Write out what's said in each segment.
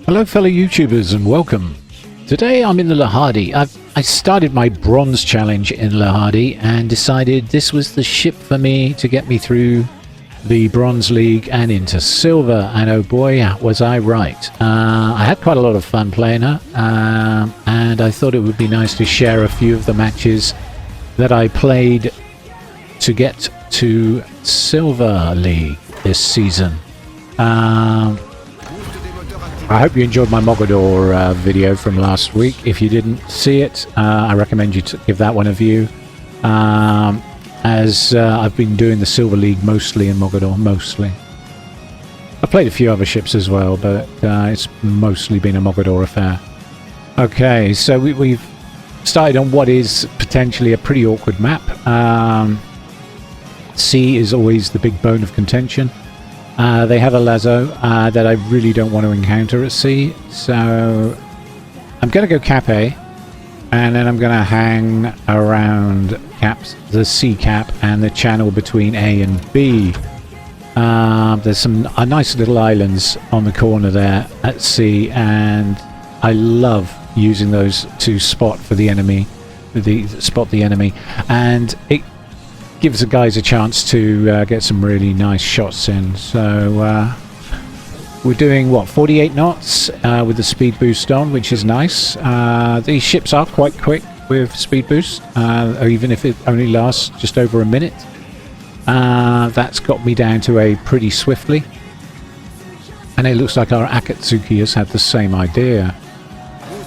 Hello fellow YouTubers and welcome. Today I'm in the Hardi. I started my bronze challenge in Hardi and decided this was the ship for me to get me through the bronze league and into silver, and oh boy was I right. I had quite a lot of fun playing her, and I thought it would be nice to share a few of the matches that I played to get to silver league this season. I hope you enjoyed my Mogador video from last week. If you didn't see it, I recommend you to give that one a view. As I've been doing the Silver League mostly in Mogador, mostly. I've played a few other ships as well, but it's mostly been a Mogador affair. Okay, so we've started on what is potentially a pretty awkward map. Sea is always the big bone of contention. They have a lazo that I really don't want to encounter at sea, so I'm going to go Cap A, and then I'm going to hang around the C cap and the channel between A and B. There's some nice little islands on the corner there at sea, and I love using those to spot for the enemy, spot the enemy, and it gives the guys a chance to get some really nice shots in. So we're doing what, 48 knots with the speed boost on, which is nice. These ships are quite quick with speed boost, even if it only lasts just over a minute. That's got me down to a pretty swiftly, and it looks like our Akatsuki has had the same idea.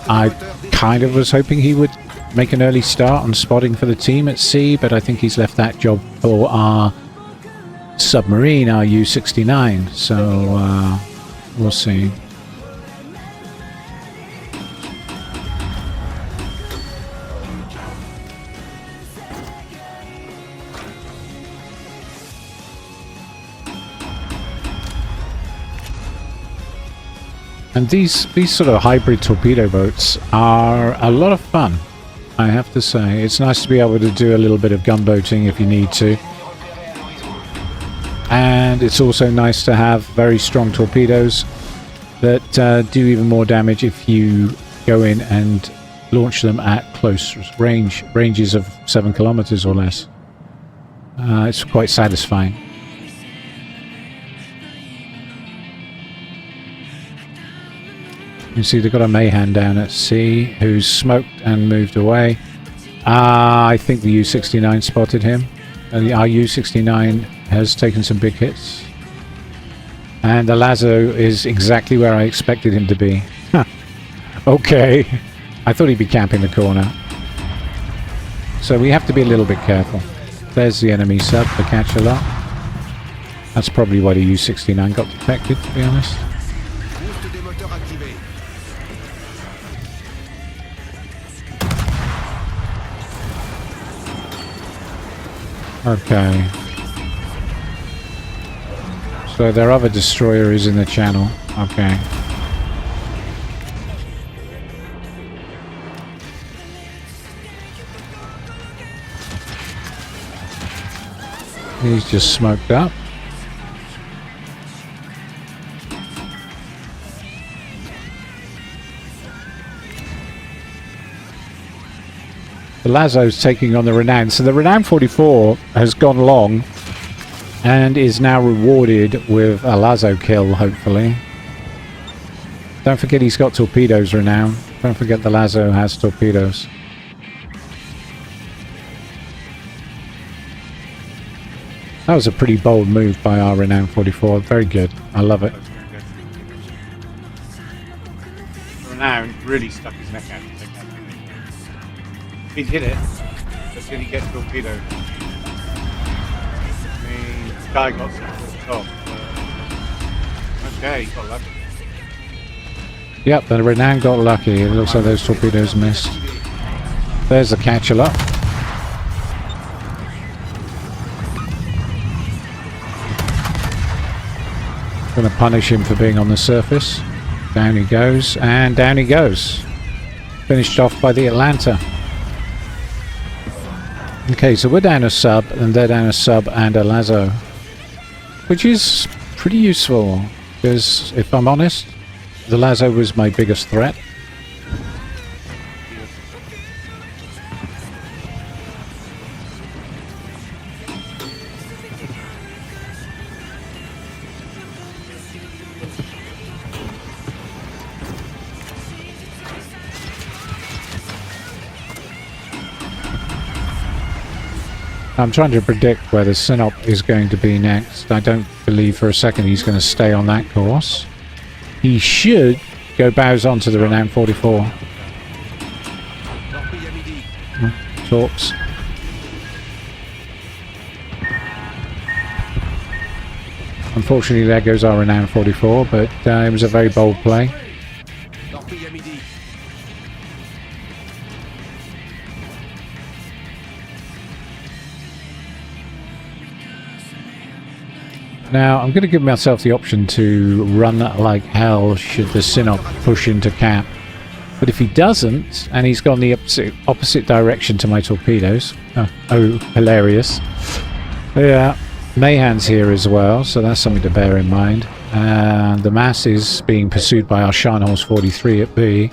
I kind of was hoping he would make an early start on spotting for the team at sea, but I think he's left that job for our submarine, our U-69, so we'll see. And these sort of hybrid torpedo boats are a lot of fun, I have to say. It's nice to be able to do a little bit of gunboating if you need to. And it's also nice to have very strong torpedoes that do even more damage if you go in and launch them at close ranges of 7 kilometers or less. It's quite satisfying. You see they've got a Mayhan down at sea who's smoked and moved away. I think the U-69 spotted him. Our U-69 has taken some big hits. And the lazo is exactly where I expected him to be. Okay. I thought he'd be camping the corner. So we have to be a little bit careful. There's the enemy sub, the catch a lot. That's probably why the U-69 got detected, to be honest. Okay. So their other destroyer is in the channel. Okay. He's just smoked up. The lazo's taking on the Renown. So the Renown 44 has gone long and is now rewarded with a lazo kill, hopefully. Don't forget he's got torpedoes, Renown. Don't forget the lazo has torpedoes. That was a pretty bold move by our Renown 44. Very good. I love it. Renown really stuck his neck out to take that thing. He'd hit it, but did he get torpedoed? I mean, this guy got some to the top. Okay, he got lucky. Yep, the Renown got lucky. It looks like those torpedoes missed. There's the catch-a-lot. Gonna punish him for being on the surface. Down he goes, and down he goes. Finished off by the Atlanta. Okay, so we're down a sub, and they're down a sub and a lazo, which is pretty useful, because if I'm honest, The lasso was my biggest threat. I'm trying to predict where the Synop is going to be next. I don't believe for a second he's going to stay on that course. He should go bows onto the Renown 44. Talks. Unfortunately, there goes our Renown 44, but it was a very bold play. Now, I'm going to give myself the option to run like hell should the Synop push into cap. But if he doesn't, and he's gone the opposite direction to my torpedoes... Oh, hilarious. Yeah, Mayhan's here as well, so that's something to bear in mind. And the mass is being pursued by our Scharnhorst 43 at B.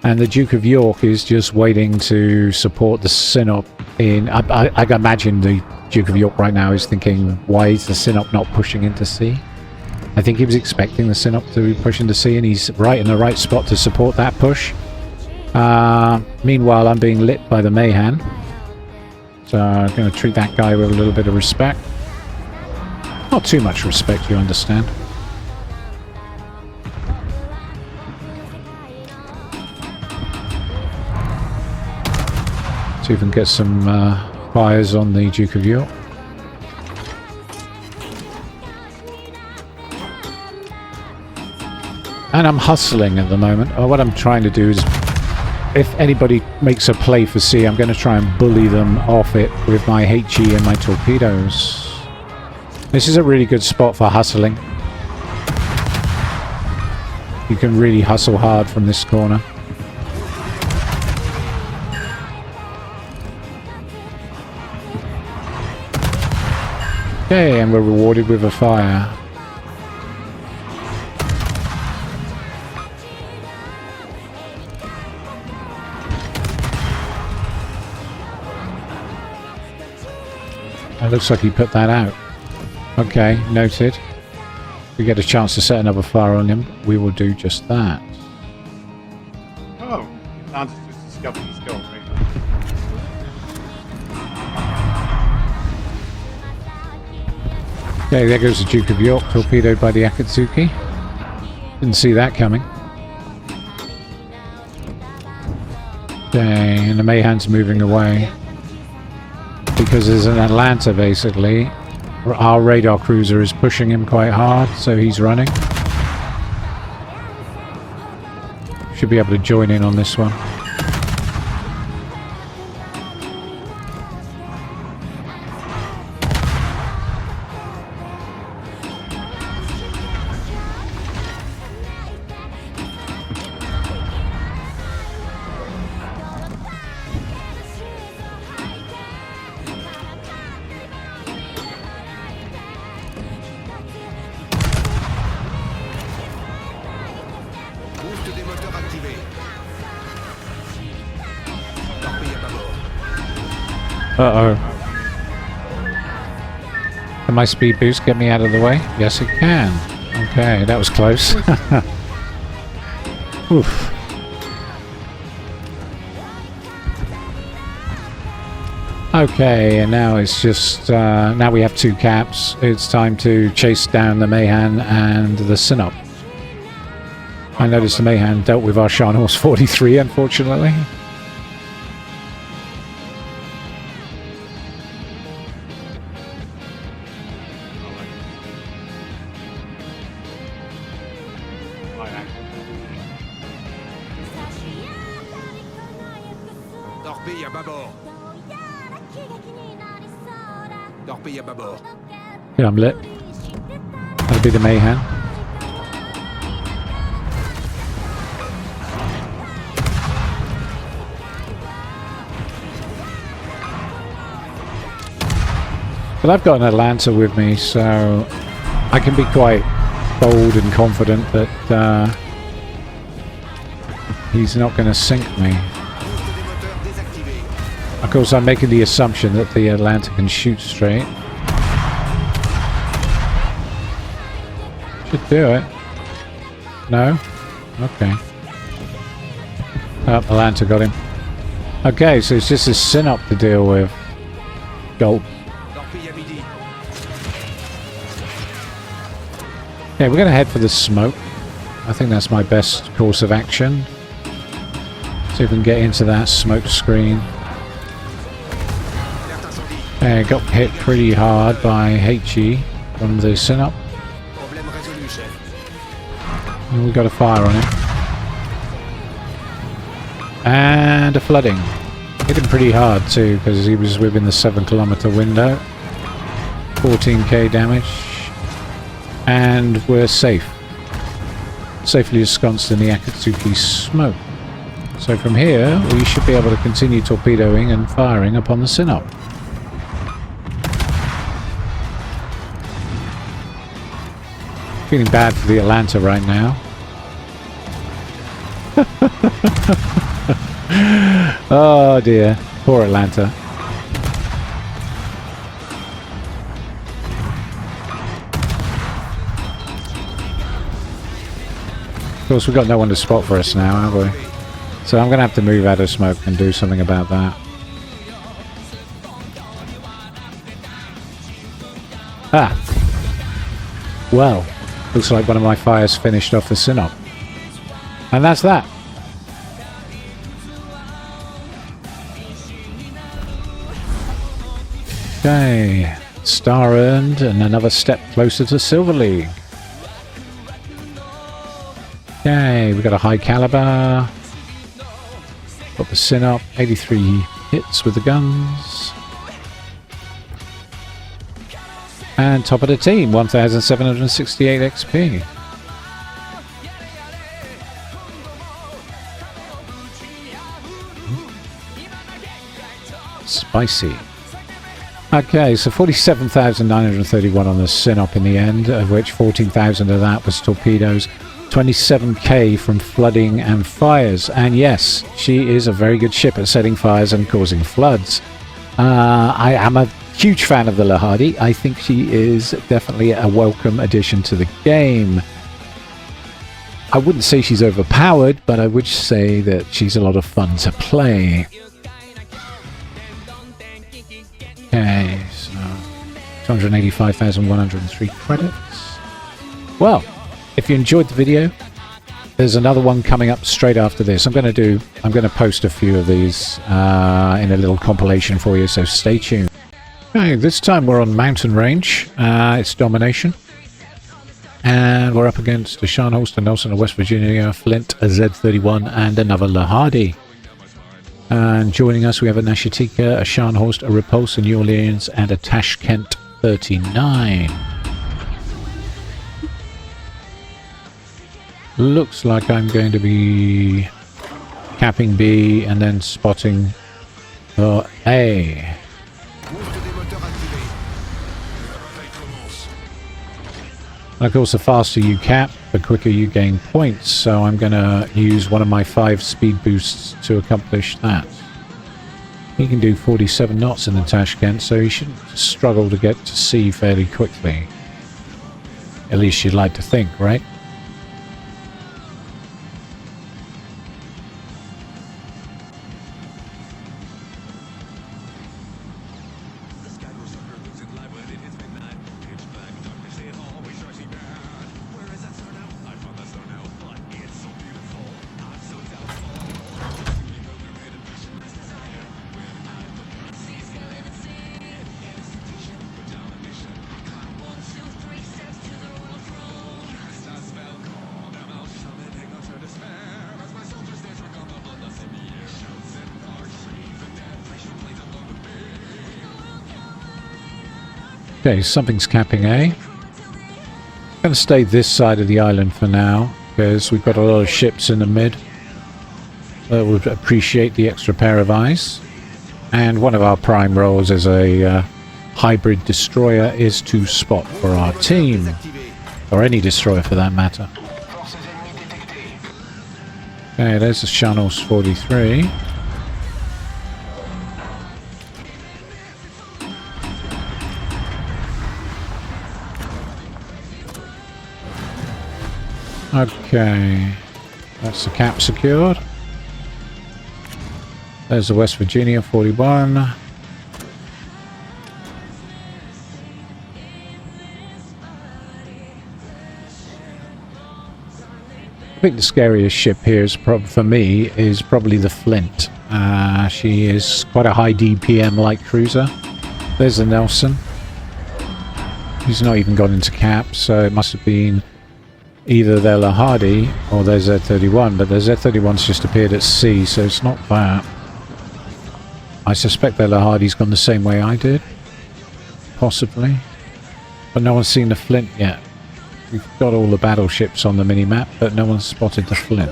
And the Duke of York is just waiting to support the Synop in... I imagine the Duke of York right now is thinking, why is the Synop not pushing into C? I think he was expecting the Synop to push into C, and he's right in the right spot to support that push. Meanwhile, I'm being lit by the Mayhan. So I'm going to treat that guy with a little bit of respect. Not too much respect, you understand. See if we can get some fires on the Duke of York. And I'm hustling at the moment. What I'm trying to do is, if anybody makes a play for C, I'm going to try and bully them off it with my HE and my torpedoes. This is a really good spot for hustling. You can really hustle hard from this corner. Okay, and we're rewarded with a fire. It looks like he put that out. Okay, noted. If we get a chance to set another fire on him, we will do just that. Oh, Lance's just discovered his goal, right? Okay, there goes the Duke of York, torpedoed by the Akatsuki. Didn't see that coming. Okay, and the Mayhan's moving away. Because there's an Atlanta, basically. Our radar cruiser is pushing him quite hard, so he's running. Should be able to join in on this one. Uh-oh. Can my speed boost get me out of the way? Yes, it can. Okay, that was close. Oof. Okay, and now it's just... now we have two caps. It's time to chase down the Mayhan and the Synop. I noticed the Mayhan dealt with our Scharnhorst 43, unfortunately. Yeah, I'm lit. That'll be the Mayhan. But I've got an Atlanta with me, so I can be quite bold and confident that He's not going to sink me. Of course, I'm making the assumption that the Atlanta can shoot straight. Should do it. No? Okay. Oh, Atlanta got him. Okay, so it's just a Synop to deal with. Gulp. Okay, we're going to head for the smoke. I think that's my best course of action. See if we can get into that smoke screen. Okay, got hit pretty hard by HE from the Synop. And we got a fire on him. And a flooding. Hit him pretty hard too, because he was within the 7-kilometer window. 14k damage. And we're safe. Safely ensconced in the Akatsuki smoke. So from here, we should be able to continue torpedoing and firing upon the Synop. Feeling bad for the Atlanta right now. Oh dear, poor Atlanta. Of course, we've got no one to spot for us now, have we? So I'm going to have to move out of smoke and do something about that. Ah! Well, looks like one of my fires finished off the Synop. And that's that. Okay, star earned and another step closer to Silver League. Okay, we got a high caliber. Got the Synop, 83 hits with the guns. And top of the team, 1,768 XP. Spicy. Okay, so 47,931 on the Synop in the end, of which 14,000 of that was torpedoes, 27k from flooding and fires. And yes, she is a very good ship at setting fires and causing floods. I am a huge fan of the Hardi. I think she is definitely a welcome addition to the game. I wouldn't say she's overpowered, but I would say that she's a lot of fun to play. Okay, so 285,103 credits. Well, if you enjoyed the video, there's another one coming up straight after this. I'm going to post a few of these in a little compilation for you, so stay tuned. Okay, this time we're on Mountain Range. It's Domination. And we're up against a Scharnhorst, a Nelson, a West Virginia, Flint, a Z31, and another Hardi. And joining us, we have a Nashitika, a Scharnhorst, a Repulse, a New Orleans, and a Tashkent 39. Looks like I'm going to be capping B and then spotting for A. And of course, the faster you cap, the quicker you gain points, so I'm going to use one of my 5 speed boosts to accomplish that. He can do 47 knots in the Tashkent, so he shouldn't struggle to get to sea fairly quickly. At least you'd like to think, right? Okay, something's capping A. I'm going to stay this side of the island for now, because we've got a lot of ships in the mid that would appreciate the extra pair of eyes. And one of our prime roles as a hybrid destroyer is to spot for our team, or any destroyer for that matter. Okay, there's the Shanos 43. Okay, that's the cap secured. There's the West Virginia 41. I think the scariest ship here is for me is probably the Flint. She is quite a high DPM light cruiser. There's the Nelson. He's not even gone into cap, so it must have been either their Hardi or their Z31, but their Z31's just appeared at sea, so it's not that. I suspect their Hardi's gone the same way I did. Possibly. But no one's seen the Flint yet. We've got all the battleships on the mini-map, but no one's spotted the Flint.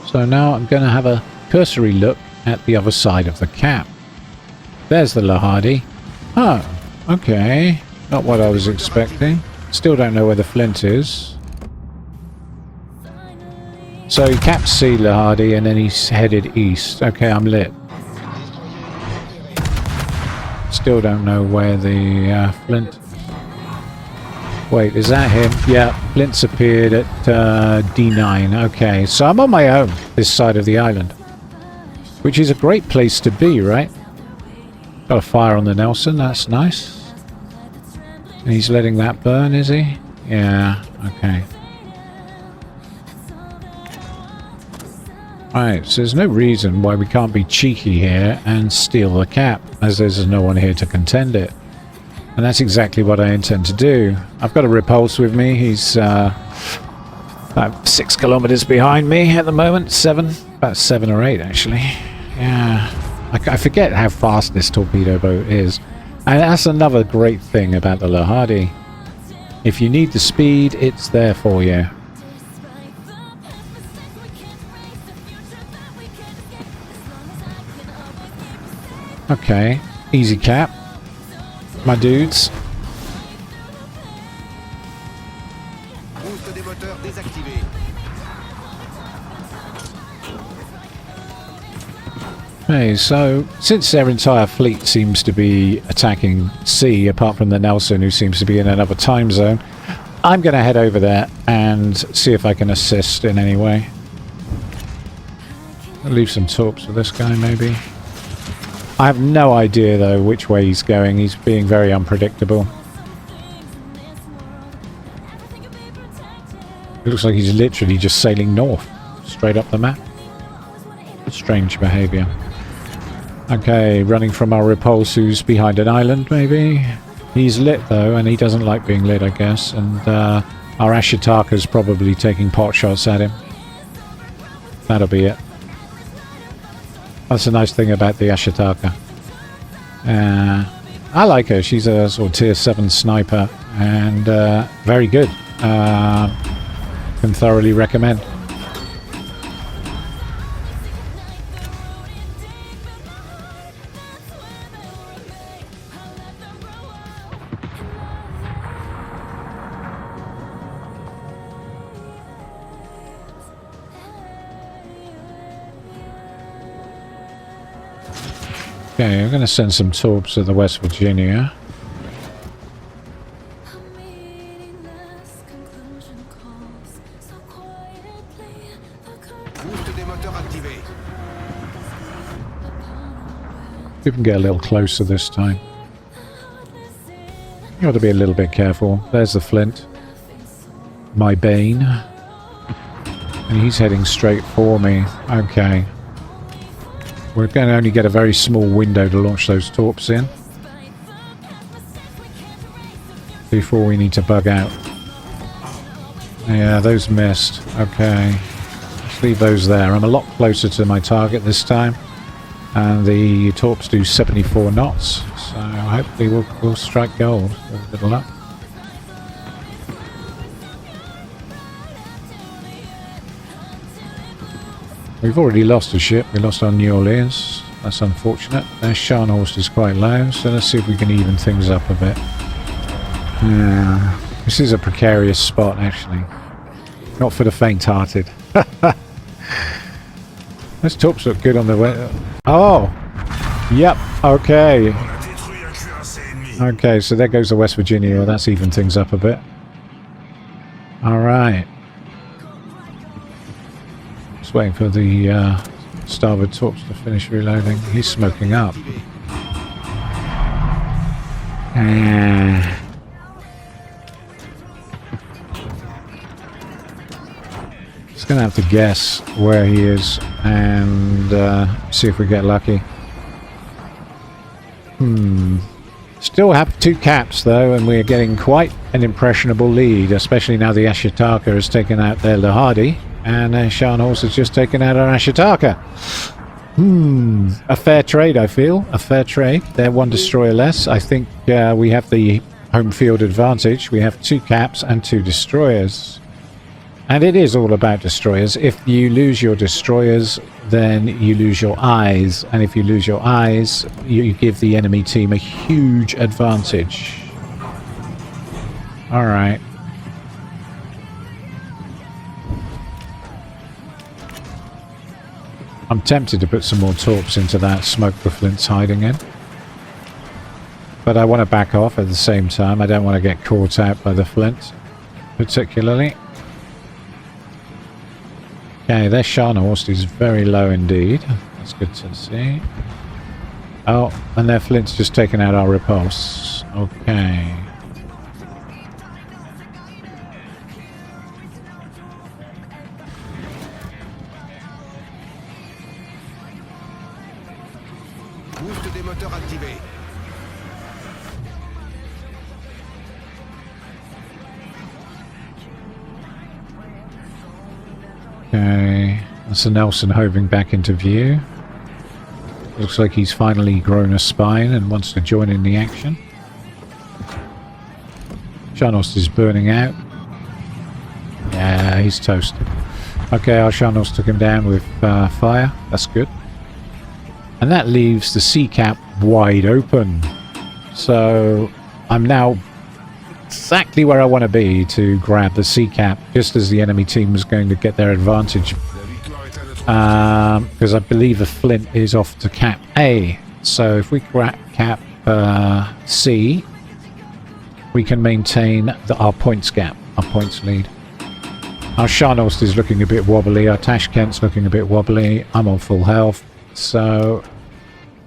So now I'm going to have a cursory look at the other side of the cap. There's the Hardi. Oh, okay. Not what I was expecting. Still don't know where the Flint is. So he capped C Hardi and then he's headed east. Okay, I'm lit. Still don't know where the Flint... Wait, is that him? Yeah, Flint's appeared at D9. Okay, so I'm on my own this side of the island. Which is a great place to be, right? Got a fire on the Nelson, that's nice. And he's letting that burn, is he? Yeah, okay. Alright, so there's no reason why we can't be cheeky here and steal the cap, as there's no one here to contend it. And that's exactly what I intend to do. I've got a repulse with me. He's about 6 kilometers behind me at the moment. 7? About 7 or 8, actually. Yeah. I forget how fast this torpedo boat is. And that's another great thing about the Hardi. If you need the speed, it's there for you. Okay. Easy cap. My dudes. Okay, so since their entire fleet seems to be attacking sea, apart from the Nelson, who seems to be in another time zone, I'm going to head over there and see if I can assist in any way. I'll leave some torps for this guy, maybe. I have no idea, though, which way he's going. He's being very unpredictable. It looks like he's literally just sailing north, straight up the map. Strange behavior. Okay, running from our repulse, who's behind an island, maybe? He's lit, though, and he doesn't like being lit, I guess. And our Ashitaka's probably taking pot shots at him. That'll be it. That's a nice thing about the Ashitaka. I like her. She's a sort of tier 7 sniper and very good. Can thoroughly recommend. Okay, I'm going to send some torps to the West Virginia. You can get a little closer this time. You got to be a little bit careful. There's the Flint. My bane. And he's heading straight for me. Okay. We're going to only get a very small window to launch those torps in before we need to bug out. Yeah, those missed. Okay. Let's leave those there. I'm a lot closer to my target this time. And the torps do 74 knots. So hopefully we'll strike gold with a little luck. We've already lost a ship. We lost our New Orleans. That's unfortunate. Their Scharnhorst is quite low, so let's see if we can even things up a bit. Yeah, this is a precarious spot, actually. Not for the faint-hearted. Those torps look good on the way. Oh! Yep, okay. Okay, so there goes the West Virginia. Well, that's even things up a bit. Alright. Just waiting for the starboard torps to finish reloading. He's smoking up. Just gonna have to guess where he is and see if we get lucky. Still have 2 caps though, and we're getting quite an impressionable lead, especially now the Ashitaka has taken out their Hardi, and Scharnhorst has just taken out our Ashitaka. A fair trade, I feel. A fair trade. They're 1 destroyer less. I think we have the home field advantage. We have 2 caps and 2 destroyers. And it is all about destroyers. If you lose your destroyers, then you lose your eyes. And if you lose your eyes, you give the enemy team a huge advantage. Alright. I'm tempted to put some more torps into that smoke the Flint's hiding in. But I want to back off at the same time. I don't want to get caught out by the Flint, particularly. Okay, their Scharnhorst is very low indeed. That's good to see. Oh, and their Flint's just taken out our repulse. Okay. Boost des moteurs activé. Okay, that's the Nelson hoving back into view. Looks like he's finally grown a spine and wants to join in the action. Scharnhorst is burning out. Yeah, he's toasted. Okay, our Scharnhorst took him down with fire. That's good. And that leaves the sea cap wide open. So I'm now exactly where I want to be to grab the sea cap, just as the enemy team was going to get their advantage. Because I believe the Flint is off to cap A. So if we grab cap C, we can maintain our points gap, our points lead. Our Scharnhorst is looking a bit wobbly, our Tashkent's looking a bit wobbly, I'm on full health, so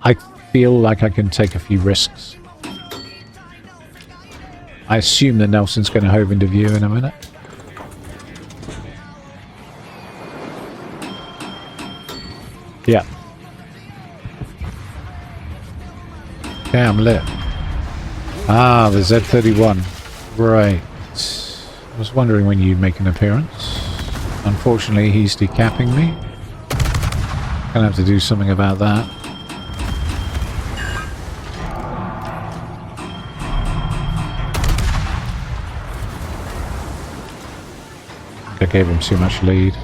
I feel like I can take a few risks. I assume the Nelson's going to hove into view in a minute. Yeah. Okay, I'm lit. Ah, the Z31. Right. I was wondering when you'd make an appearance. Unfortunately, he's decapping me. Gonna have to do something about that. I gave him too much lead.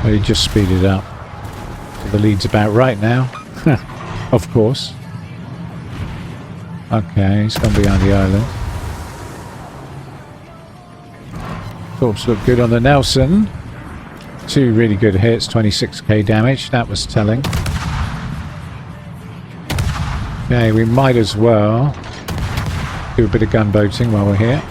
Well, he just speeded up. So the lead's about right now. Of course. Okay, he's gone behind the island. Torps look good on the Nelson. 2 really good hits, 26k damage. That was telling. Okay, we might as well do a bit of gunboating while we're here.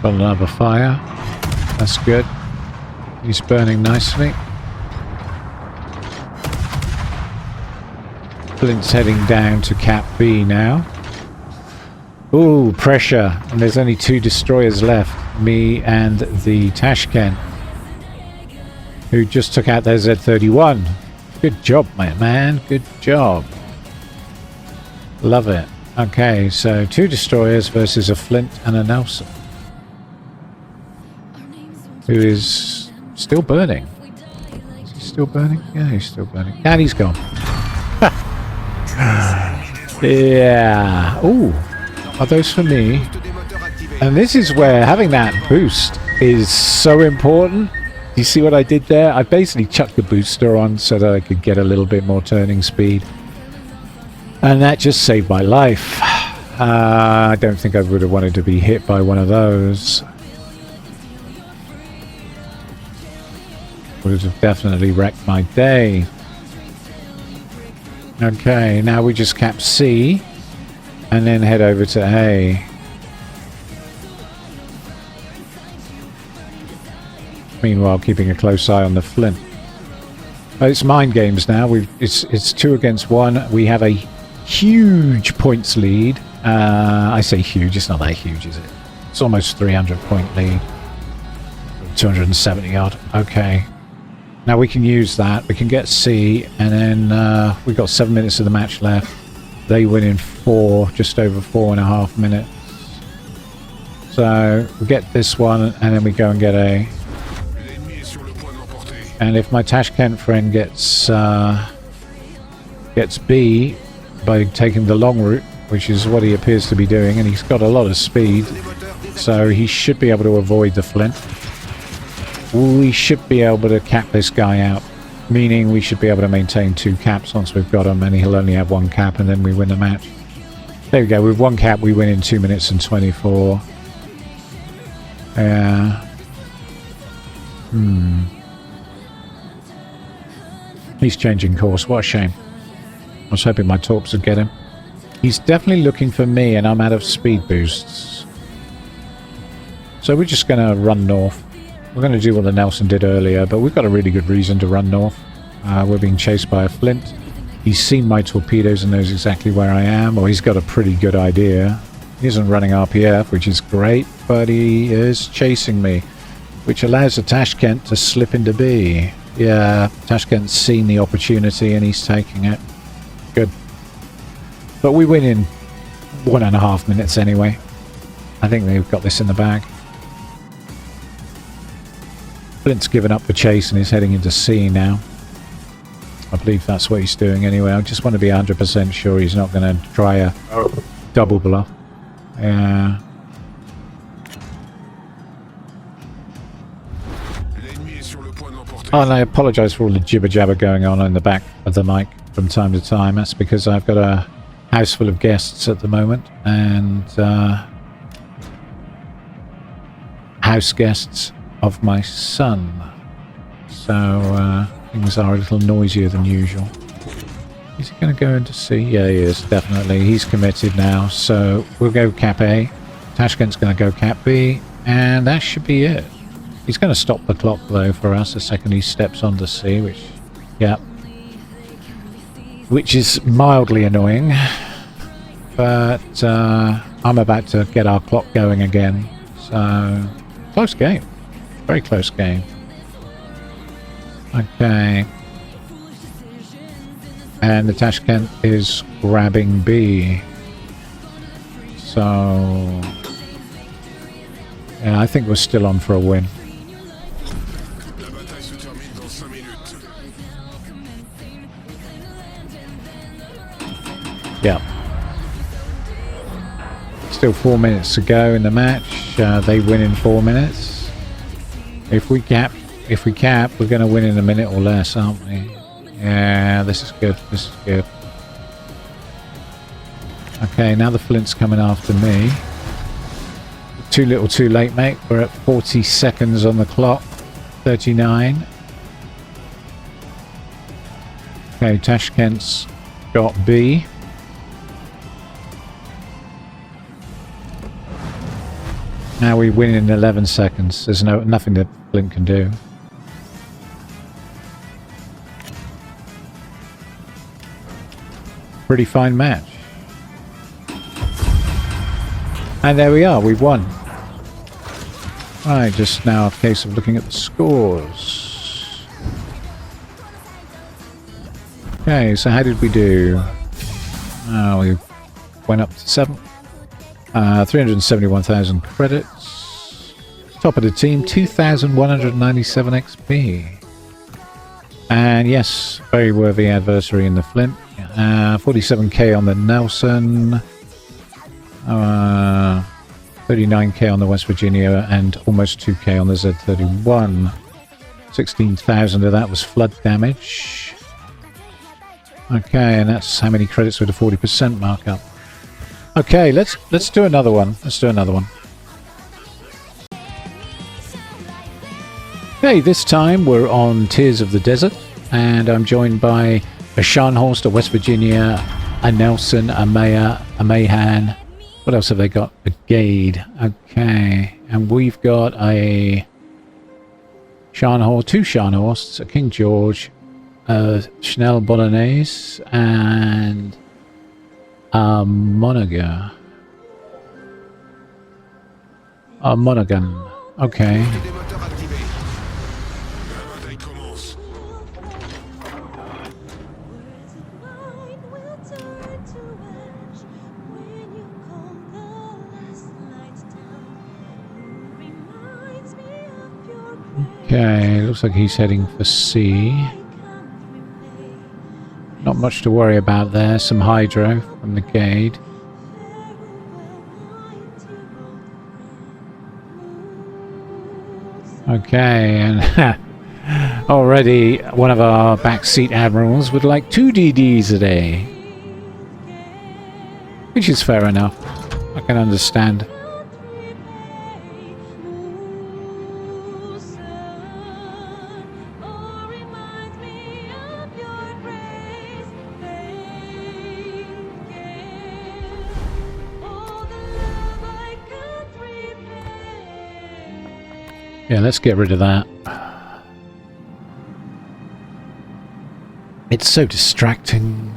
Got another fire. That's good. He's burning nicely. Flint's heading down to Cap B now. Ooh, pressure. And there's only 2 destroyers left. Me and the Tashkent, who just took out their Z31. Good job, my man. Good job. Love it. Okay, so 2 destroyers versus a Flint and a Nelson, who is still burning. Is he still burning? Yeah, he's still burning. And he's gone. Yeah. Ooh. Are those for me? Boost des moteurs activé. And this is where having that boost is so important. You see what I did there? I basically chucked the booster on so that I could get a little bit more turning speed. And that just saved my life. I don't think I would have wanted to be hit by one of those. Would have definitely wrecked my day. Okay, now we just cap C and then head over to A. Meanwhile, keeping a close eye on the Flint. It's mind games now. It's 2 against 1. We have a huge points lead. I say huge. It's not that huge, is it? It's almost 300-point lead. 270 odd. Okay. Now we can use that. We can get C, and then we've got 7 minutes of the match left. They win in 4, just over 4.5 minutes. So we get this one, and then we go and get A. And if my Tashkent friend gets B by taking the long route, which is what he appears to be doing, and he's got a lot of speed, so he should be able to avoid the Flint. We should be able to cap this guy out, meaning we should be able to maintain 2 caps once we've got him, and he'll only have 1 cap, and then we win the match. There we go. With 1 cap, we win in 2 minutes and 24. Yeah. He's changing course. What a shame. I was hoping my torps would get him. He's definitely looking for me, and I'm out of speed boosts. So we're just going to run north. We're going to do what the Nelson did earlier, but we've got a really good reason to run north. We're being chased by a Flint. He's seen my torpedoes and knows exactly where I am, or he's got a pretty good idea. He isn't running RPF, which is great, but he is chasing me, which allows the Tashkent to slip into B. Yeah, Tashkent's seen the opportunity and he's taking it. Good. But we win in 1.5 minutes anyway. I think they've got this in the bag. Flint's given up the chase and is heading into C now. I believe that's what he's doing anyway. I just want to be 100% sure he's not going to try a double bluff. Yeah. Oh, and I apologise for all the jibber jabber going on in the back of the mic from time to time. That's because I've got a house full of guests at the moment, and house guests of my son. So things are a little noisier than usual. Is he going to go into C? Yeah, he is, definitely. He's committed now, so we'll go cap A. Tashkent's going to go cap B, and that should be it. He's going to stop the clock, though, for us the second he steps onto C, which, yeah, which is mildly annoying. But I'm about to get our clock going again, so close game. Very close game. Okay. And the Tashkent is grabbing B. So yeah, I think we're still on for a win. Yeah. Still 4 minutes to go in the match. They win in 4 minutes. If we cap, we're going to win in a minute or less, aren't we? Yeah, this is good. This is good. Okay, now the Flint's coming after me. Too little, too late, mate. We're at 40 seconds on the clock. 39. Okay, Tashkent's got B. Now we win in 11 seconds. There's nothing that Flint can do. Pretty fine match. And there we are, we've won. Right, just now a case of looking at the scores. Okay, so how did we do? We went up to 7. 371,000 credits. Top of the team, 2,197 XP. And yes, very worthy adversary in the Flint. 47k on the Nelson. 39k on the West Virginia and almost 2k on the Z31. 16,000 of that was flood damage. Okay, and that's how many credits with a 40% markup. Okay, let's do another one. Let's do another one. Okay, this time we're on Tears of the Desert, and I'm joined by a Scharnhorst, a West Virginia, a Nelson, a Maya, a Mahan. What else have they got? A Gade. Okay, and we've got a Scharnhorst, two Scharnhorsts, a King George, a Schnell Bolognese, and a Monaghan. A Monaghan. Okay. Okay, looks like he's heading for C. Not much to worry about there. Some hydro from the Gade. Okay, and already one of our backseat admirals would like 2 DDs a day. Which is fair enough. I can understand. Yeah, let's get rid of that. It's so distracting.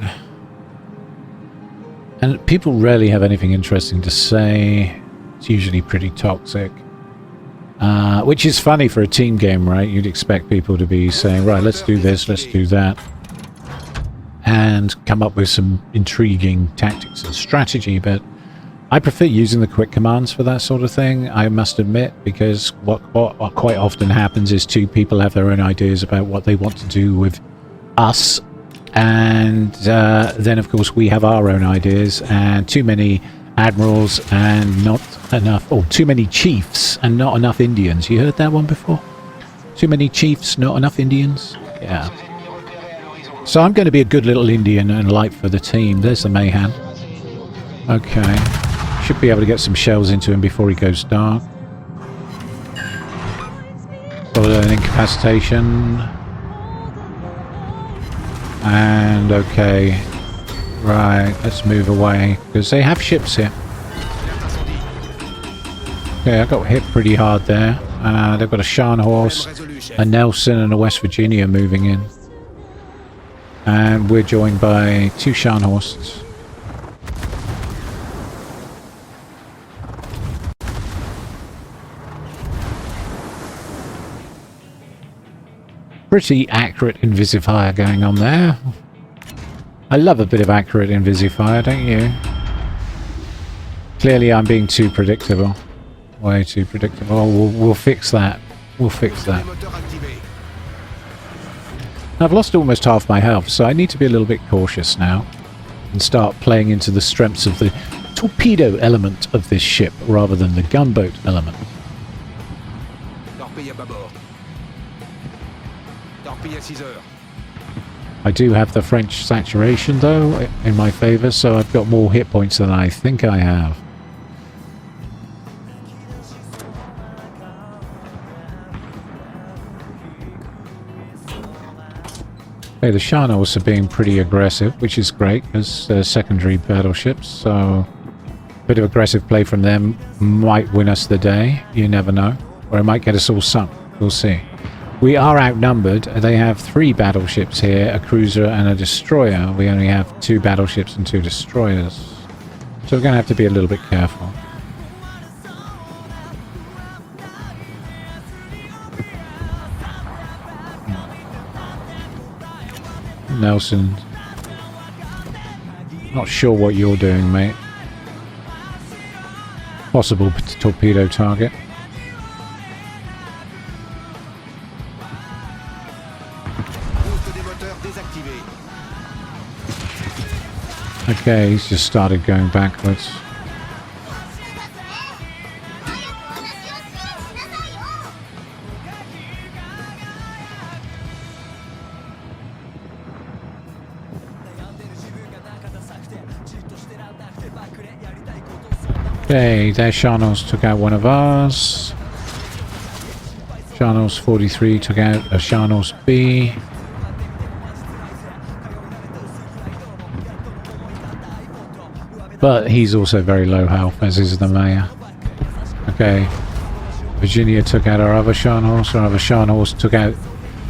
And people rarely have anything interesting to say. It's usually pretty toxic. Which is funny for a team game, right? You'd expect people to be saying, right, let's do this, let's do that. And come up with some intriguing tactics and strategy, but I prefer using the quick commands for that sort of thing, I must admit, because what quite often happens is two people have their own ideas about what they want to do with us, and then of course we have our own ideas, and too many admirals and not enough, or too many chiefs and not enough Indians. You heard that one before? Too many chiefs, not enough Indians? Yeah. So I'm going to be a good little Indian and light for the team. There's the Mahan. Okay. Should be able to get some shells into him before he goes dark. Got an incapacitation. And okay. Right, let's move away. Because they have ships here. Okay, I got hit pretty hard there. They've got a Scharnhorst, a Nelson and a West Virginia moving in. And we're joined by 2 Scharnhorsts. Pretty accurate Invisifire going on there. I love a bit of accurate Invisifire, don't you? Clearly I'm being too predictable. Way too predictable. We'll fix that. We'll fix that. I've lost almost half my health, so I need to be a little bit cautious now. And start playing into the strengths of the torpedo element of this ship, rather than the gunboat element. I do have the French saturation though in my favour, so I've got more hit points than I think I have. Okay, the Scharnhorsts are being pretty aggressive, which is great because they're secondary battleships, so a bit of aggressive play from them might win us the day. You never know. Or it might get us all sunk. We'll see. We are outnumbered. They have 3 battleships here, a cruiser and a destroyer. We only have 2 battleships and 2 destroyers. So we're going to have to be a little bit careful. Nelson. Not sure what you're doing, mate. Possible torpedo target. Okay, he's just started going backwards. Okay, there Sharnos took out one of ours. Sharnos 43 took out a Sharnos B. But he's also very low health, as is the mayor. Okay. Virginia took out our other Sharnos. Our other Sharnos took out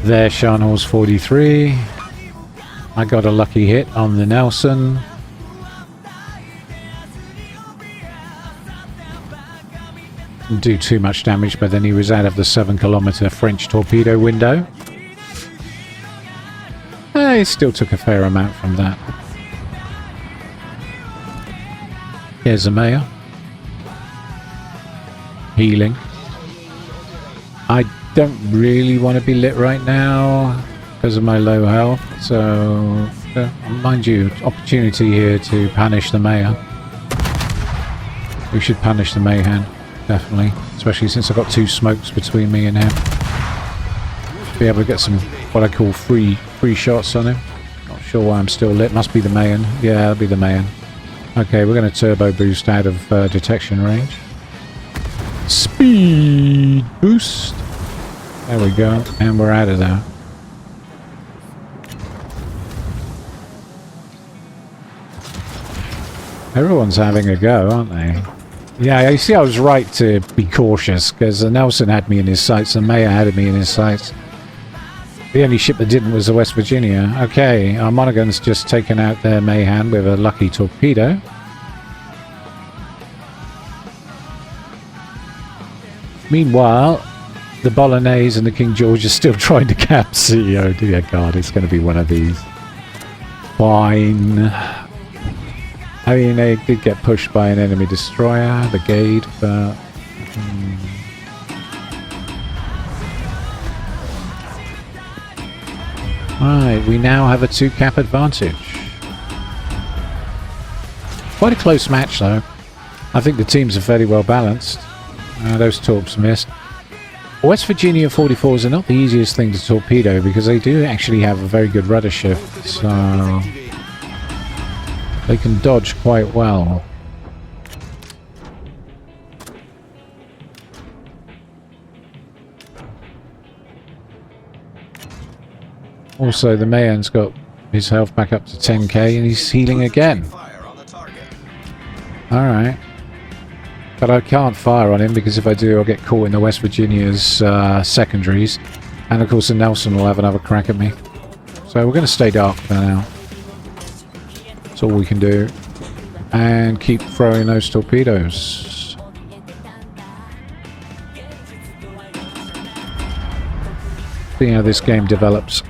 their Sharnos 43. I got a lucky hit on the Nelson. Didn't do too much damage, but then he was out of the 7-kilometer French torpedo window. He still took a fair amount from that. Here's the mayor. Healing. I don't really want to be lit right now because of my low health, so mind you, opportunity here to punish the mayor. We should punish the Mayhem, definitely, especially since I've got 2 smokes between me and him. Be able to get some what I call free shots on him. Not sure why I'm still lit. Must be the Mayan. Yeah, that'll be the Mayan. Okay, we're going to turbo boost out of detection range. Speed boost. There we go. And we're out of there. Everyone's having a go, aren't they? Yeah, you see I was right to be cautious, because Nelson had me in his sights and Mayer had me in his sights. The only ship that didn't was the West Virginia. Okay, our Monaghan's just taken out their Mayhan with a lucky torpedo. Meanwhile, the Bolognese and the King George are still trying to cap C. Oh dear God, it's going to be one of these. Fine. I mean, they did get pushed by an enemy destroyer, the Gade, but... Right, we now have a 2-cap advantage. Quite a close match, though. I think the teams are fairly well balanced. Those torps missed. West Virginia 44s are not the easiest thing to torpedo because they do actually have a very good rudder shift, so they can dodge quite well. Also, the Mayan's got his health back up to 10k and he's healing again. Alright. But I can't fire on him because if I do, I'll get caught in the West Virginia's secondaries. And of course the Nelson will have another crack at me. So we're going to stay dark for now. That's all we can do. And keep throwing those torpedoes. See how this game develops.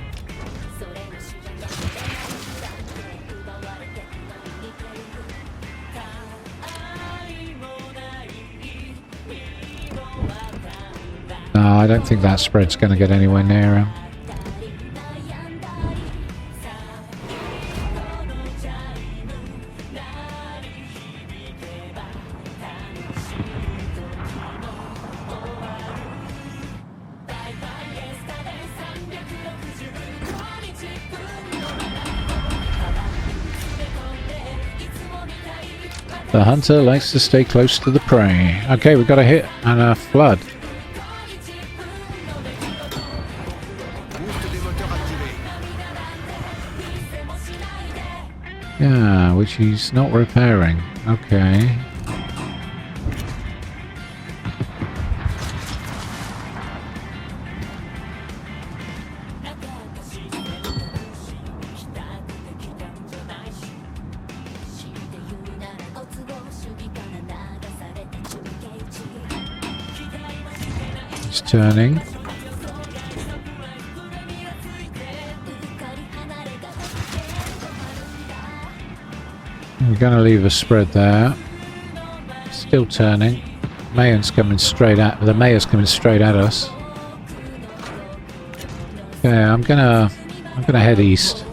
No, I don't think that spread's going to get anywhere near him. The hunter likes to stay close to the prey. Okay, we've got a hit and a flood. Yeah, which he's not repairing. Okay. He's turning. We're going to leave a spread there. Still turning. Mayor's coming straight at the Mayor's coming straight at us. Yeah, I'm gonna head east.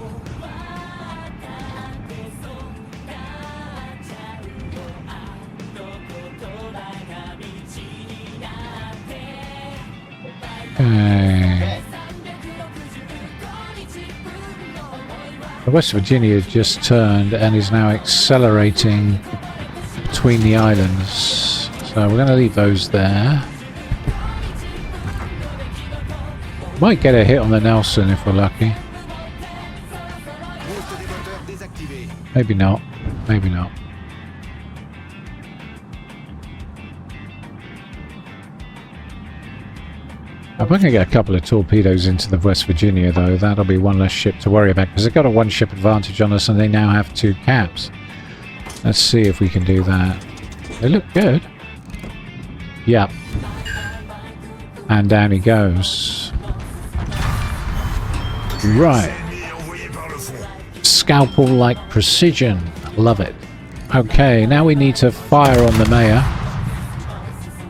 Okay. The West Virginia just turned and is now accelerating between the islands. So we're going to leave those there. Might get a hit on the Nelson if we're lucky. Boost des moteurs désactivé. Maybe not. Maybe not. If I can get a couple of torpedoes into the West Virginia, though, that'll be one less ship to worry about, because they've got a one-ship advantage on us and they now have 2 caps. Let's see if we can do that. They look good. Yep. And down he goes. Right. Scalpel-like precision. Love it. Okay, now we need to fire on the mayor,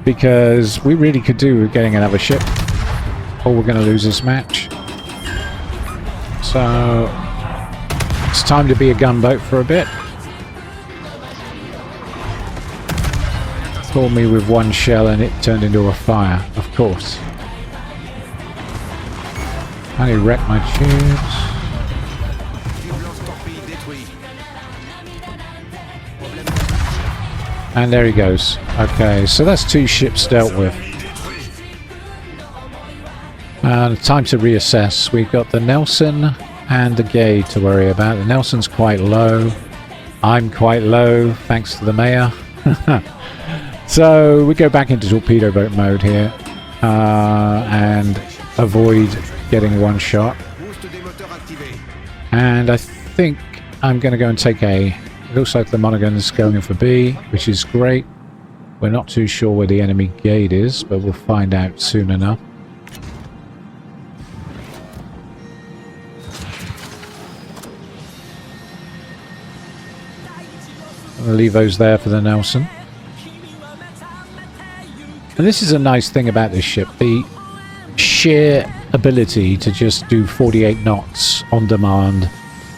because we really could do with getting another ship, or we're going to lose this match. So it's time to be a gunboat for a bit. Caught me with one shell and it turned into a fire, of course. And he wrecked my tubes. Tube lance-torpille détruit. And there he goes. Okay, so that's 2 ships dealt with. Time to reassess. We've got the Nelson and the Gade to worry about. The Nelson's quite low. I'm quite low, thanks to the mayor. So we go back into torpedo boat mode here and avoid getting one shot. Boost des moteurs activé. And I think I'm going to go and take A. It looks like the Monaghan's going for B, which is great. We're not too sure where the enemy Gade is, but we'll find out soon enough. I'll leave those there for the Nelson. And this is a nice thing about this ship, the sheer ability to just do 48 knots on demand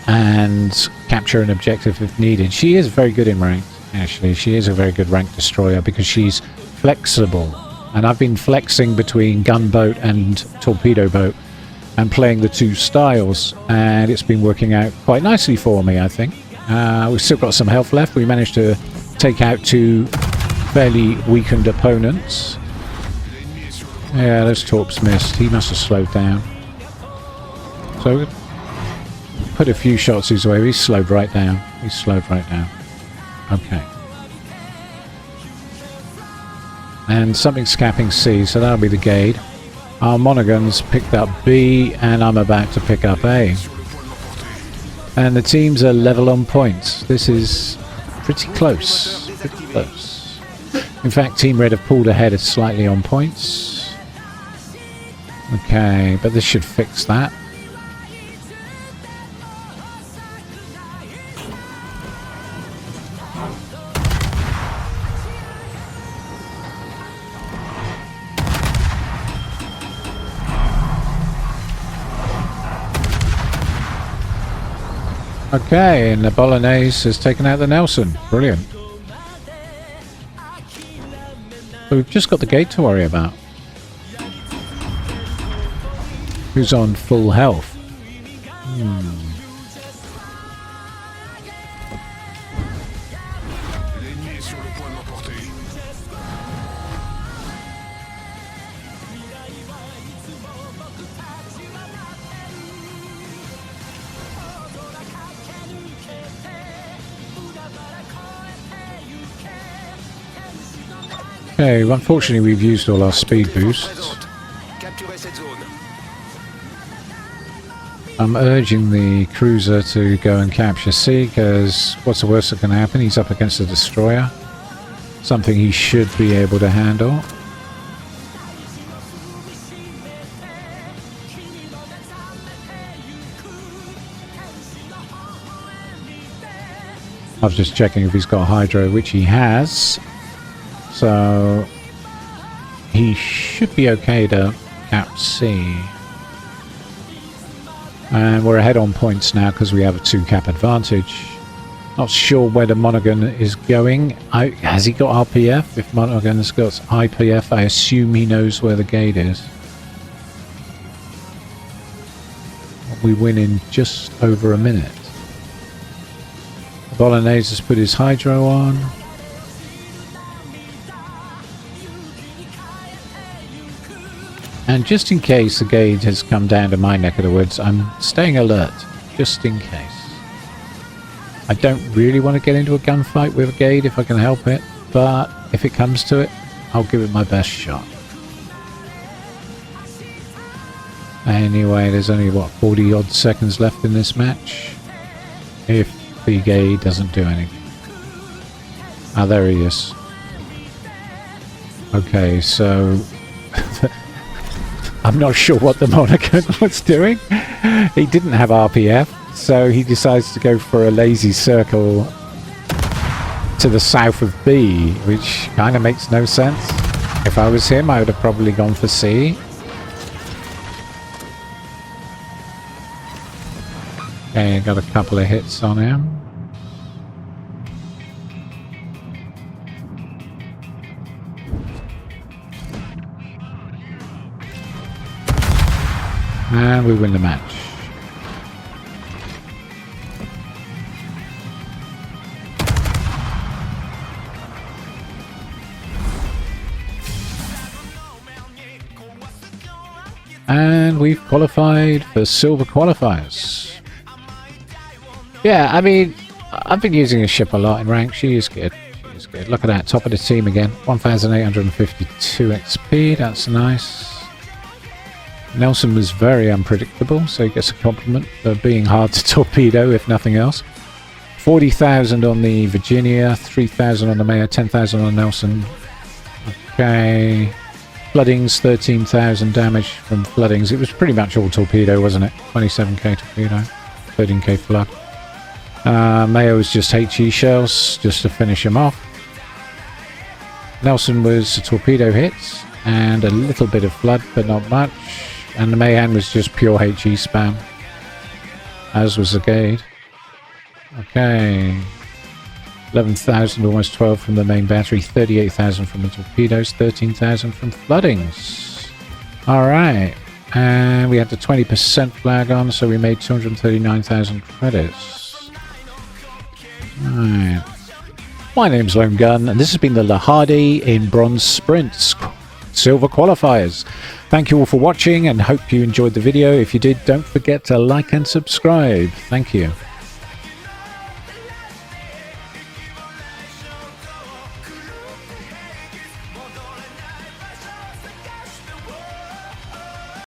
and capture an objective if needed. She is very good in rank, actually. She is a very good rank destroyer because she's flexible. And I've been flexing between gunboat and torpedo boat and playing the 2 styles, and it's been working out quite nicely for me, I think. We've still got some health left. We managed to take out 2 fairly weakened opponents. Yeah, those torps missed. He must have slowed down. So put a few shots his way. He's slowed right down. He's slowed right down. Okay. And something's capping C, so that'll be the Gade. Our Monaghan's picked up B, and I'm about to pick up A. And the teams are level on points. This is pretty close. Pretty close. In fact, Team Red have pulled ahead slightly on points. Okay, but this should fix that. Okay, and the Bolognese has taken out the Nelson. Brilliant. So we've just got the Gate to worry about. Who's on full health? L'ennemi est sur le point de m'emporter. Okay, unfortunately we've used all our speed boosts. Capturez cette zone. I'm urging the cruiser to go and capture C, because what's the worst that can happen? He's up against a destroyer. Something he should be able to handle. I was just checking if he's got hydro, which he has. So he should be okay to cap C. And we're ahead on points now because we have a 2 cap advantage. Not sure where the Monaghan is going. Has he got RPF? If Monaghan's got IPF, I assume he knows where the Gate is. we win in just over a minute. Bolognese has put his hydro on. And just in case the gauge has come down to my neck of the woods, I'm staying alert, just in case. I don't really want to get into a gunfight with a Gade if I can help it, but if it comes to it, I'll give it my best shot. Anyway, there's only, what, 40 odd seconds left in this match. If the Gade doesn't do anything. Ah, there he is. Okay, so... I'm not sure what the Monarch was doing. He didn't have RPF. So he decides to go for a lazy circle to the south of B, which kind of makes no sense. If I was him, I would have probably gone for C. Okay, got a couple of hits on him. And we win the match. And we've qualified for silver qualifiers. Yeah, I mean, I've been using this ship a lot in rank. She is good. She is good. Look at that, top of the team again. 1,852 XP, that's nice. Nelson was very unpredictable, so he gets a compliment for being hard to torpedo, if nothing else. 40,000 on the Virginia, 3,000 on the Mayor, 10,000 on Nelson. Okay. Floodings, 13,000 damage from floodings. It was pretty much all torpedo, wasn't it? 27k torpedo, 13k flood. Mayo was just HE shells, just to finish him off. Nelson was a torpedo hit, and a little bit of flood, but not much. And the Mayan was just pure HE spam, as was the Gade. Okay. 11,000, almost 12 from the main battery, 38,000 from the torpedoes, 13,000 from floodings. Alright, and we had the 20% flag on, so we made 239,000 credits. Alright. My name's Lone Gun, and this has been the Hardi in Bronze Sprints Silver Qualifiers. Thank you all for watching, and hope you enjoyed the video. If you did, don't forget to like and subscribe. Thank you.